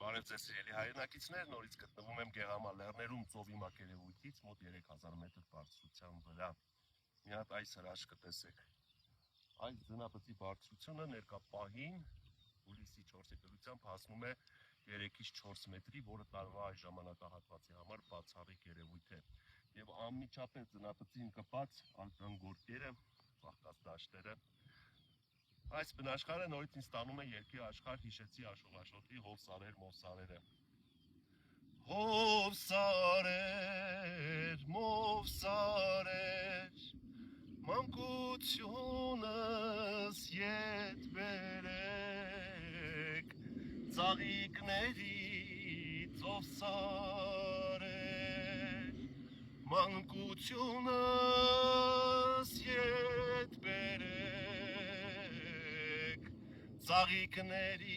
Բարև ձեզ սիրելի հայրենակիցներ, նորից գտնվում եմ Գեղամա լեռներում ծովի մակերևույթից մոտ 3000 մետր բարձրության վրա։ Մի հատ այս հրաշքը տեսեք։ Այս ձնապտի բարձրությունը ներկա պահին հուլիսի 4-ի դրությամբ հասնում է 3-ից 4 մետրի, որը տարվա այս ժամանակահատվածի համար բացառիկ երևույթ է։ Եվ անմիջապես ձնապտին կպած ալպյան ծաղկած դաշտերը։ Այս բնաշխարհը նորից ինձ տանում է երկրի աշխարհ, հիշեցի Աշողաշոտի հովսարեր, մովսարերը։ Հովսարեր, մովսարեր, մանկությունս ետ բերեք, ծաղիկների ծովսարեր, մանկությունս ետ բերեք, ծաղիկների